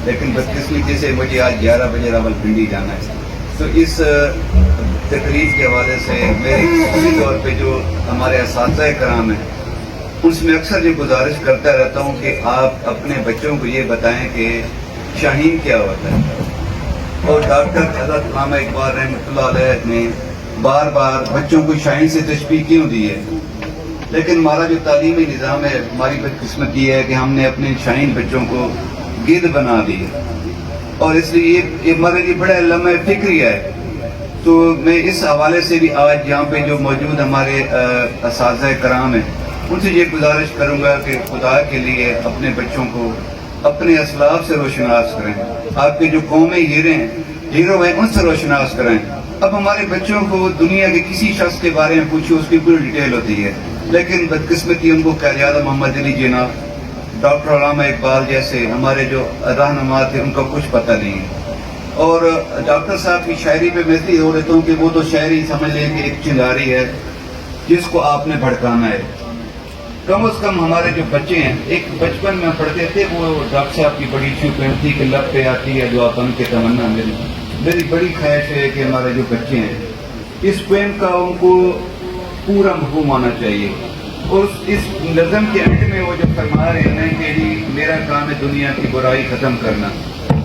لیکن بدقسمتی سے مجھے آج 11 بجے راولپنڈی جانا ہے. تو اس تقریب کے حوالے سے میں اسی طور پہ جو ہمارے اساتذہ کرام ہیں ان سے میں اکثر یہ گزارش کرتا رہتا ہوں کہ آپ اپنے بچوں کو یہ بتائیں کہ شاہین کیا ہوتا ہے. اور ڈاکٹر حضرت علامہ اقبال رحمۃ اللہ علیہ نے بار بار بچوں کو شاہین سے تشبیہ کیوں دی ہے؟ لیکن ہمارا جو تعلیمی نظام ہے، ہماری بدقسمتی ہے کہ ہم نے اپنے شاہین بچوں کو گدھ بنا دیا، اور اس لیے یہ ہمارے لیے بڑا لمحہ فکری ہے. تو میں اس حوالے سے بھی آج یہاں پہ جو موجود ہمارے اساتذہ کرام ہیں ان سے یہ گزارش کروں گا کہ خدا کے لیے اپنے بچوں کو اپنے اسلاف سے روشناس کریں. آپ کے جو قومی ہیرو ہیں ان سے روشناس کریں. اب ہمارے بچوں کو دنیا کے کسی شخص کے بارے میں پوچھو، اس کی پوری ڈیٹیل ہوتی ہے، لیکن بدقسمتی ان کو قائد اعظم محمد علی جناح، ڈاکٹر علامہ اقبال جیسے ہمارے جو رہنما تھے ان کا کچھ پتہ نہیں ہے. اور ڈاکٹر صاحب کی شاعری پہ میں اس لیے ہو لیتا ہوں کہ وہ تو شاعری سمجھ لیں کہ ایک چنگاری ہے جس کو آپ نے بھڑکانا ہے. کم از کم ہمارے جو بچے ہیں، ایک بچپن میں پڑھتے تھے وہ ڈاکٹر صاحب کی بڑی اچھی پین تھی کہ لب پہ آتی ہے دعا بن کے تمنا. میری بڑی خواہش ہے کہ ہمارے جو بچے ہیں اس پین کا ان کو پورا مفہوم آنا چاہیے. اور اس نظم کے اینڈ میں وہ جو فرما رہے ہیں کہ جی میرا کام ہے دنیا کی برائی ختم کرنا.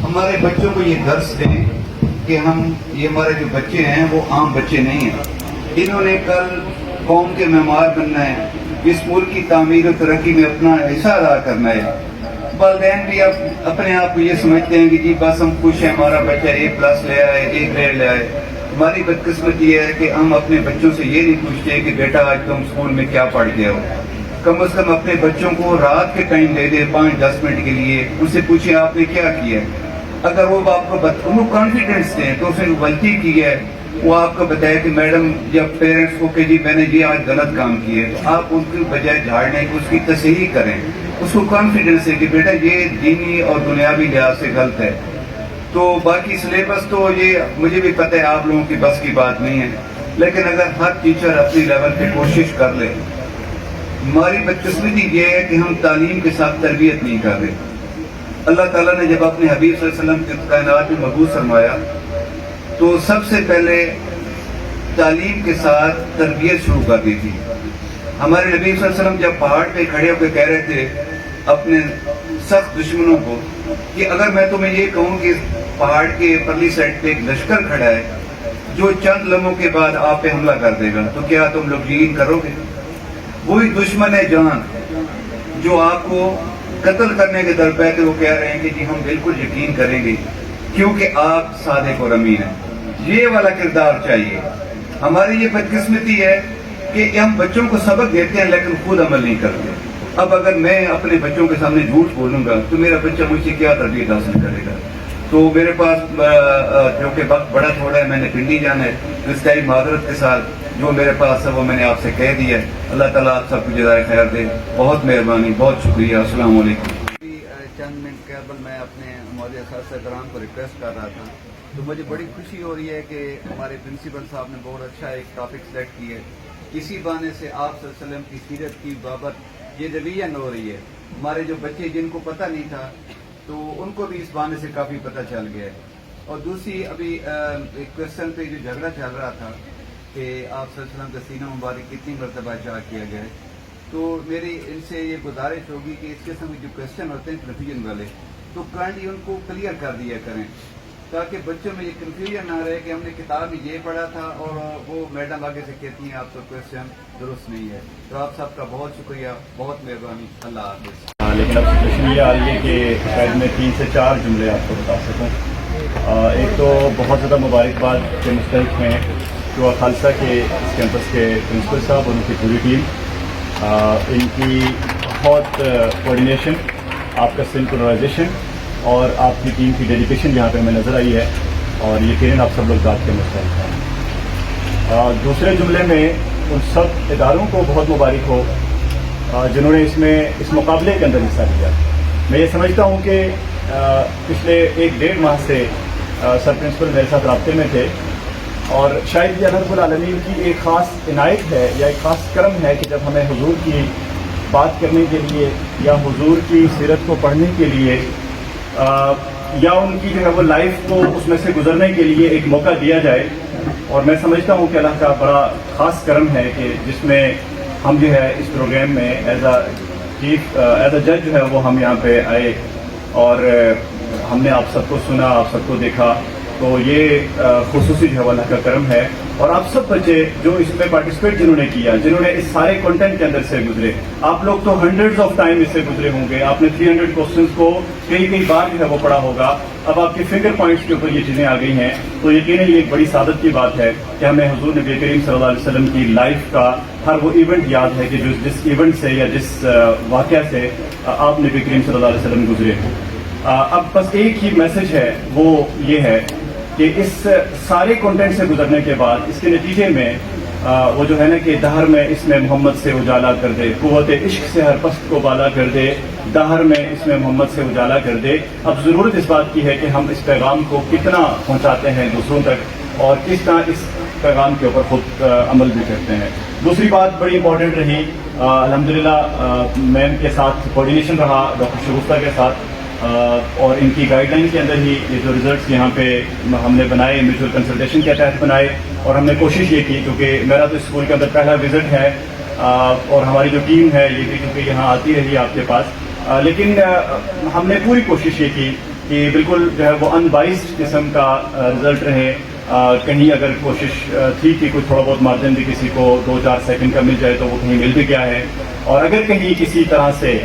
ہمارے بچوں کو یہ درس دیں کہ یہ ہمارے جو بچے ہیں وہ عام بچے نہیں ہیں. انہوں نے کل قوم کے معمار بننا ہے، اس ملک کی تعمیر و ترقی میں اپنا حصہ ادا کرنا ہے. والدین بھی اب اپنے آپ کو یہ سمجھتے ہیں کہ جی بس ہم خوش ہیں، ہمارا بچہ A+ لے آئے، A گریڈ لے آئے. ہماری بدقسمتی یہ ہے کہ ہم اپنے بچوں سے یہ نہیں پوچھتے کہ بیٹا آج تم اسکول میں کیا پڑھ گئے ہو. کم از کم اپنے بچوں کو رات کے ٹائم دے دے 5-10 منٹ کے لیے، ان سے پوچھیں آپ نے کیا کیا ہے. اگر وہ آپ کو کانفیڈنس دیں تو پھر غلطی کی ہے وہ آپ کو بتائے کہ میڈم یا پیرنٹس کو کہ جی میں نے یہ آج غلط کام کیا ہے، تو آپ ان کی بجائے جھاڑنے کی اس کی تصحیح کریں. اس کو کانفیڈنس ہے کہ بیٹا یہ دینی اور دنیاوی لحاظ سے غلط ہے. تو باقی سلیبس تو یہ مجھے بھی پتہ ہے آپ لوگوں کی بس کی بات نہیں ہے، لیکن اگر ہر ٹیچر اپنی لیول پہ کوشش کر لے. ہماری بدقسمتی یہ ہے کہ ہم تعلیم کے ساتھ تربیت نہیں کر رہے. اللہ تعالیٰ نے جب اپنے حبیب صلی اللہ علیہ وسلم کے کائنات میں مبعوث فرمایا تو سب سے پہلے تعلیم کے ساتھ تربیت شروع کر دی تھی. ہمارے نبی صلی اللہ علیہ وسلم جب پہاڑ پہ کھڑے ہو کے کہہ رہے تھے اپنے سخت دشمنوں کو کہ اگر میں تمہیں یہ کہوں کہ پہاڑ کے پرلی سائڈ پہ ایک لشکر کھڑا ہے جو چند لمحوں کے بعد آپ پہ حملہ کر دے گا، تو کیا تم لوگ یقین کرو گے؟ وہی دشمن ہے جان جو آپ کو قتل کرنے کے درپے تھے، وہ کہہ رہے ہیں کہ جی ہم بالکل یقین کریں گے کیونکہ آپ صادق اور امین ہیں. یہ والا کردار چاہیے. ہماری یہ بدقسمتی ہے کہ ہم بچوں کو سبق دیتے ہیں لیکن خود عمل نہیں کرتے. اب اگر میں اپنے بچوں کے سامنے جھوٹ بولوں گا تو میرا بچہ مجھ سے کیا تربیت حاصل کرے گا؟ تو میرے پاس جو کہ وقت بڑا تھوڑا ہے، میں نے پنڈی جانا ہے، اس ٹائم معذرت کے ساتھ جو میرے پاس ہے وہ میں نے آپ سے کہہ دیا ہے. اللہ تعالیٰ آپ سب کو جزائے خیر دے. بہت مہربانی، بہت شکریہ. السلام علیکم. چند منٹ قبل میں اپنے موجودہ اساتذہ کرام کو ریکویسٹ کر رہا تھا، تو مجھے بڑی خوشی ہو رہی ہے کہ ہمارے پرنسپل صاحب نے بہت اچھا ایک ٹاپک سلیکٹ کی ہے. اسی بہانے سے آپ صلی اللہ علیہ وسلم کی سیرت کی بابت یہ رویہ ہو رہی ہے. ہمارے جو بچے جن کو پتہ نہیں تھا تو ان کو بھی اس بہانے سے کافی پتہ چل گیا ہے. اور دوسری ابھی ایک کوشچن پہ جو جھگڑا چل رہا تھا کہ آپ صلی اللہ علیہ وسلم کا سینہ مبارک کتنی مرتبہ چاہ کیا گیا ہے، تو میری ان سے یہ گزارش ہوگی کہ اس قسم کے جو کوشچن ہوتے ہیں کنفیوژن والے تو کائنڈلی ان کو کلیئر کر دیا کریں تاکہ بچوں میں یہ کنفیوژن نہ رہے کہ ہم نے کتاب میں یہ پڑھا تھا اور وہ میڈم آگے سے کہتی ہیں آپ کا کوشچن درست نہیں ہے. تو آپ سب کا بہت شکریہ، بہت مہربانی. اللہ حافظ. لیکن اب سچویشن یہ آ رہی ہے کہ شاید میں 3 سے 4 جملے آپ کو بتا سکوں. ایک تو بہت زیادہ مبارکباد کے مستحق ہیں جو خالصہ کے اس کیمپس کے پرنسپل صاحب اور ان کی پوری ٹیم. ان کی بہت کوآرڈینیشن، آپ کا سنکرونائزیشن اور آپ کی ٹیم کی ڈیڈیکیشن یہاں پہ ہمیں نظر آئی ہے اور یقیناً آپ سب لوگ ذات کے مستحق ہیں. دوسرے جملے میں ان سب اداروں کو بہت مبارک ہو جنہوں نے اس مقابلے کے اندر حصہ لیا. میں یہ سمجھتا ہوں کہ پچھلے 1-1.5 ماہ سے سر پرنسپل میرے ساتھ رابطے میں تھے اور شاید یہ اللہ رب العالمین کی ایک خاص عنایت ہے یا ایک خاص کرم ہے کہ جب ہمیں حضور کی بات کرنے کے لیے یا حضور کی سیرت کو پڑھنے کے لیے یا ان کی جو ہے وہ لائف کو اس میں سے گزرنے کے لیے ایک موقع دیا جائے. اور میں سمجھتا ہوں کہ اللہ کا بڑا خاص کرم ہے کہ جس میں ہم جو ہے اس پروگرام میں ایز اے جج جو ہے وہ ہم یہاں پہ آئے اور ہم نے آپ سب کو سنا, آپ سب کو دیکھا. تو یہ خصوصی جو ہے اللہ کا کرم ہے. اور آپ سب بچے جو اس میں پارٹیسپیٹ جنہوں نے کیا, جنہوں نے اس سارے کنٹینٹ کے اندر سے گزرے, آپ لوگ تو ہنڈریڈز آف ٹائم اس سے گزرے ہوں گے. آپ نے 300 کوسچنس کو کئی بار جو ہے وہ پڑھا ہوگا. اب آپ کے فنگر پوائنٹس کے اوپر یہ چیزیں آ گئی ہیں, تو یقیناً یہ ایک بڑی سعادت کی بات ہے کہ ہمیں حضور نبی کریم صلی اللہ علیہ وسلم کی لائف کا ہر وہ ایونٹ یاد ہے کہ جس ایونٹ سے یا جس واقعہ سے آپ نبی کریم صلی اللہ علیہ وسلم گزرے. اب بس ایک ہی میسج ہے, وہ یہ ہے کہ اس سارے کنٹینٹ سے گزرنے کے بعد اس کے نتیجے میں وہ جو ہے نا کہ دہر میں اس میں محمد سے اجالا کر دے, قوت عشق سے ہر پست کو بالا کر دے, دہر میں اس میں محمد سے اجالا کر دے. اب ضرورت اس بات کی ہے کہ ہم اس پیغام کو کتنا پہنچاتے ہیں دوسروں تک اور کس طرح اس پیغام کے اوپر خود عمل بھی کرتے ہیں. دوسری بات بڑی امپورٹنٹ رہی, الحمدللہ میم کے ساتھ کوآرڈینیشن رہا ڈاکٹر شگفتہ کے ساتھ, اور ان کی گائیڈ لائن کے اندر ہی یہ جو ریزلٹس یہاں پہ ہم نے بنائے میوچل کنسلٹیشن کے تحت بنائے. اور ہم نے کوشش یہ کی, کیونکہ میرا تو اسکول کے اندر پہلا وزٹ ہے اور ہماری جو ٹیم ہے یہ بھی کیونکہ یہاں آتی رہی آپ کے پاس, لیکن ہم نے پوری کوشش یہ کی کہ بالکل جو ہے وہ ان بائسڈ قسم کا رزلٹ رہے. کہیں اگر کوشش تھی کہ کوئی تھوڑا بہت مارجن بھی کسی کو 2-4 سیکنڈ کا مل جائے تو وہ کہیں مل بھی گیا ہے. اور اگر کہیں کسی طرح سے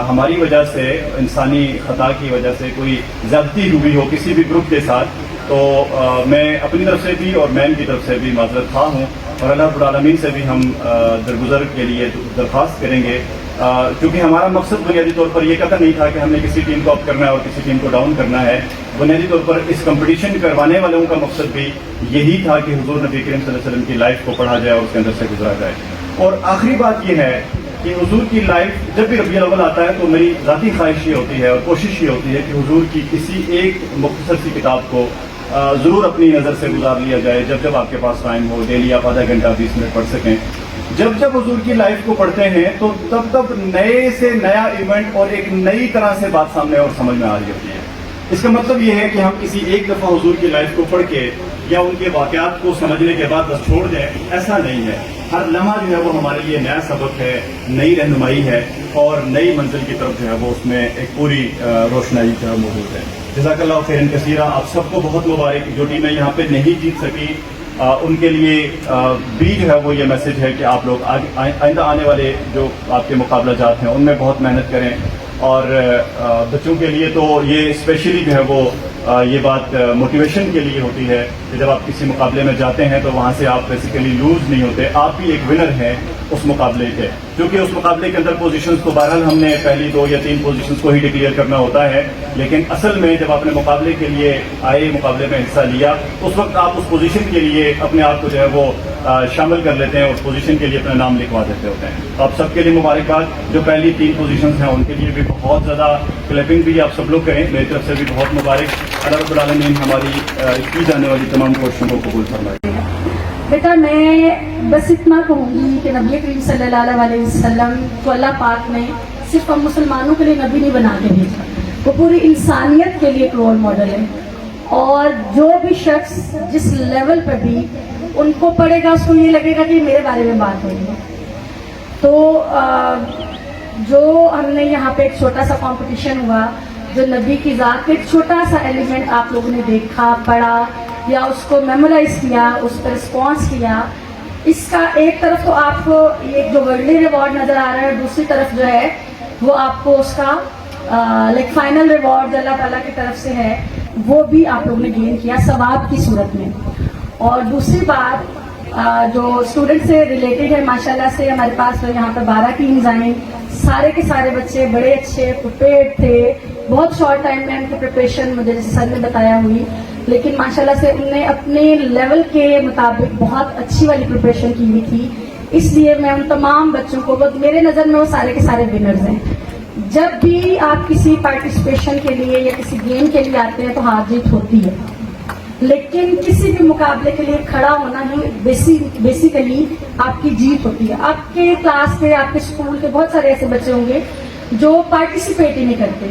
ہماری وجہ سے, انسانی خطا کی وجہ سے کوئی زیادتی ہوئی ہو کسی بھی گروپ کے ساتھ, تو میں اپنی طرف سے بھی اور میم کی طرف سے بھی معذرت خواہ ہوں. اور اللہ رب العالمین سے بھی ہم درگزر کے لیے درخواست کریں گے, کیونکہ ہمارا مقصد بنیادی طور پر یہ قطع نہیں تھا کہ ہم نے کسی ٹیم کو اپ کرنا ہے اور کسی ٹیم کو ڈاؤن کرنا ہے. بنیادی طور پر اس کمپٹیشن کروانے والوں کا مقصد بھی یہی تھا کہ حضور نبی کریم صلی اللہ علیہ وسلم کی لائف کو پڑھا جائے اور اس کے اندر سے گزرا جائے. اور آخری بات یہ ہے کہ حضور کی لائف جب بھی ربیع الاول آتا ہے تو میری ذاتی خواہش یہ ہوتی ہے اور کوشش یہ ہوتی ہے کہ حضور کی کسی ایک مختصر سی کتاب کو ضرور اپنی نظر سے گزار لیا جائے. جب آپ کے پاس ٹائم ہو, ڈیلی آپ آدھا گھنٹہ 20 منٹ پڑھ سکیں. جب حضور کی لائف کو پڑھتے ہیں تو تب نئے سے نیا ایونٹ اور ایک نئی طرح سے بات سامنے اور سمجھ میں آ رہی ہوتی ہے. اس کا مطلب یہ ہے کہ ہم کسی ایک دفعہ حضور کی لائف کو پڑھ کے یا ان کے واقعات کو سمجھنے کے بعد بس چھوڑ دیں, ایسا نہیں ہے. ہر لمحہ جو ہے وہ ہمارے لیے نیا سبق ہے, نئی رہنمائی ہے اور نئی منزل کی طرف جو ہے وہ اس میں ایک پوری روشنائی جو ہے موجود ہے. جزاک اللہ خیرا کثیرا. آپ سب کو بہت مبارک. جو ٹیمیں یہاں پہ نہیں جیت سکی ان کے لیے بھی جو ہے وہ یہ میسج ہے کہ آپ لوگ آئندہ آنے والے جو آپ کے مقابلہ جات ہیں ان میں بہت محنت کریں. اور بچوں کے لیے تو یہ اسپیشلی جو ہے وہ یہ بات موٹیویشن کے لیے ہوتی ہے کہ جب آپ کسی مقابلے میں جاتے ہیں تو وہاں سے آپ بیسیکلی لوز نہیں ہوتے, آپ بھی ایک ونر ہیں اس مقابلے کے. کیونکہ اس مقابلے کے اندر پوزیشنز کو بہرحال ہم نے پہلی 2 یا 3 پوزیشنز کو ہی ڈکلیئر کرنا ہوتا ہے, لیکن اصل میں جب آپ نے مقابلے کے لیے آئے, مقابلے میں حصہ لیا, اس وقت آپ اس پوزیشن کے لیے اپنے آپ کو جو ہے وہ شامل کر لیتے ہیں, اس پوزیشن کے لیے اپنا نام لکھوا دیتے ہوتے ہیں. تو آپ سب کے لیے مبارکباد. جو پہلی 3 پوزیشنز ہیں ان کے لیے بھی بہت زیادہ کلیپنگ بھی آپ سب لوگ کریں. میری طرف سے بھی بہت مبارک. اللہ رب العالمین ہماری کی جانے والی تمام کوششوں کو قبول فرمائے. بیٹا میں بس اتنا کہوں گی کہ نبی کریم صلی اللہ علیہ وسلم کو اللہ پاک نے صرف ہم مسلمانوں کے لیے نبی نہیں بنا کے بھیجا, وہ پوری انسانیت کے لیے ایک رول ماڈل ہے. اور جو بھی شخص جس لیول پہ بھی ان کو پڑھے گا اس کو یہ لگے گا کہ میرے بارے میں بات ہو رہی ہے. تو جو ہم نے یہاں پہ ایک چھوٹا سا کمپٹیشن ہوا, جو نبی کی ذات کا ایک چھوٹا سا ایلیمنٹ آپ لوگوں نے دیکھا, پڑھا یا اس کو میمورائز کیا, اس پر رسپانس کیا, اس کا ایک طرف تو آپ کو ایک جو ورلڈلی ریوارڈ نظر آ رہا ہے, دوسری طرف جو ہے وہ آپ کو اس کا لائک فائنل ریوارڈ اللہ تعالیٰ کی طرف سے ہے, وہ بھی آپ لوگوں نے گین کیا ثواب کی صورت میں. اور دوسری بات جو اسٹوڈنٹ سے ریلیٹڈ ہے, ماشاءاللہ سے ہمارے پاس یہاں پر 12 ٹیمز آئیں, سارے کے سارے بچے بڑے اچھے پریپیئرڈ تھے. بہت شارٹ ٹائم میں ان کی پریپریشن مجھے جیسے سر نے بتایا ہوئی, لیکن ماشاءاللہ سے ان نے اپنے لیول کے مطابق بہت اچھی والی پریپریشن کی ہوئی تھی. اس لیے میں ان تمام بچوں کو, میرے نظر میں وہ سارے کے سارے ونرز ہیں. جب بھی آپ کسی پارٹیسپیشن کے لیے یا کسی گیم کے لیے آتے ہیں تو ہار جیت ہوتی ہے, لیکن کسی بھی مقابلے کے لیے کھڑا ہونا ہی بیسیکلی آپ کی جیت ہوتی ہے. آپ کے کلاس کے, آپ کے اسکول کے بہت سارے ایسے بچے ہوں گے جو پارٹیسپیٹ ہی نہیں کرتے.